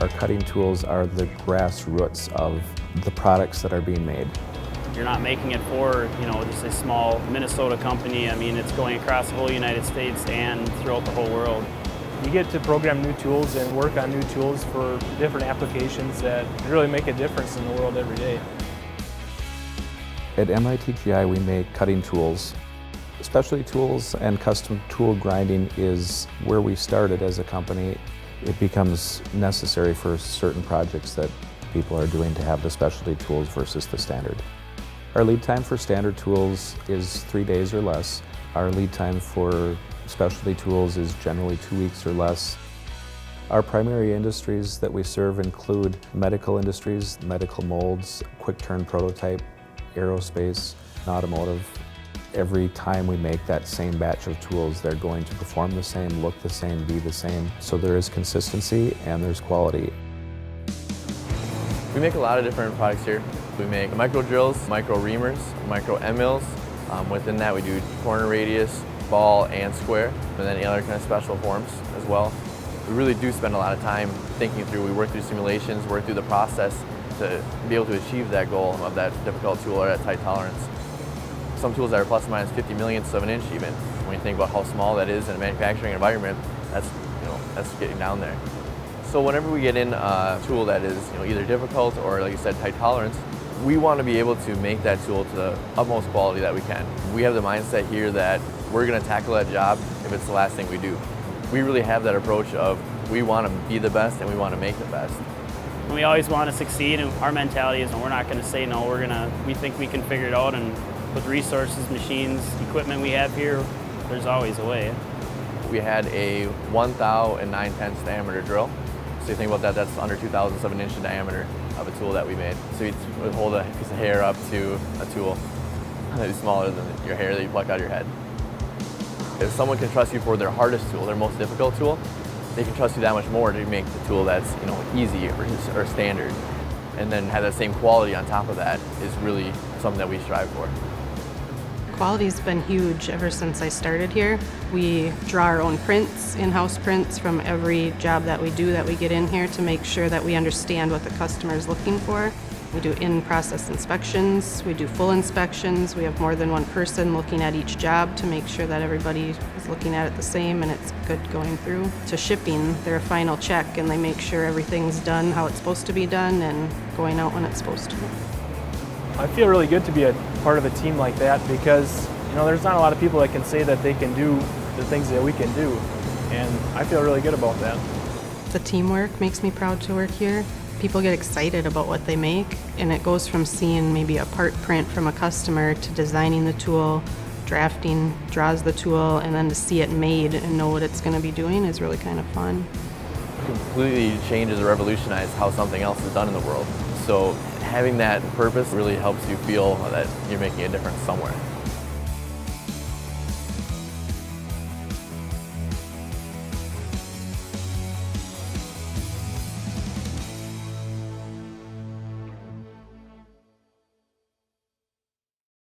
Our cutting tools are the grassroots of the products that are being made. You're not making it for, just a small Minnesota company. I mean, it's going across the whole United States and throughout the whole world. You get to program new tools and work on new tools for different applications that really make a difference in the world every day. At MITGI, we make cutting tools. Specialty tools and custom tool grinding is where we started as a company. It becomes necessary for certain projects that people are doing to have the specialty tools versus the standard. Our lead time for standard tools is 3 days or less. Our lead time for specialty tools is generally 2 weeks or less. Our primary industries that we serve include medical industries, medical molds, quick turn prototype, aerospace, and automotive. Every time we make that same batch of tools, they're going to perform the same, look the same, be the same. So there is consistency and there's quality. We make a lot of different products here. We make micro drills, micro reamers, micro end mills. Within that we do corner radius, ball, and square, and then any other kind of special forms as well. We really do spend a lot of time thinking through. We work through simulations, work through the process to be able to achieve that goal of that difficult tool or that tight tolerance. Some tools that are plus or minus 50 millionths of an inch even. When you think about how small that is in a manufacturing environment, that's getting down there. So whenever we get in a tool that is either difficult or, like you said, tight tolerance, we want to be able to make that tool to the utmost quality that we can. We have the mindset here that we're going to tackle that job if it's the last thing we do. We really have that approach of we want to be the best and we want to make the best. We always want to succeed, and our mentality is we're not going to say no. We think we can figure it out, and with resources, machines, equipment we have here, there's always a way. We had a 1 thou and 9/10 diameter drill. So you think about that, that's under 2,000 of an inch in diameter of a tool that we made. So you would hold a piece of hair up to a tool that is smaller than your hair that you pluck out of your head. If someone can trust you for their hardest tool, their most difficult tool, they can trust you that much more to make the tool that's easy or standard. And then have that same quality on top of that is really something that we strive for. Quality's been huge ever since I started here. We draw our own prints, in-house prints from every job that we do that we get in here to make sure that we understand what the customer is looking for. We do in-process inspections, we do full inspections, we have more than one person looking at each job to make sure that everybody is looking at it the same and it's good going through. To shipping, their final check, and they make sure everything's done how it's supposed to be done and going out when it's supposed to. I feel really good to be a part of a team like that because there's not a lot of people that can say that they can do the things that we can do, and I feel really good about that. The teamwork makes me proud to work here. People get excited about what they make, and it goes from seeing maybe a part print from a customer to designing the tool, drafting, draws the tool, and then to see it made and know what it's going to be doing is really kind of fun. Completely changes or revolutionizes how something else is done in the world. So having that purpose really helps you feel that you're making a difference somewhere.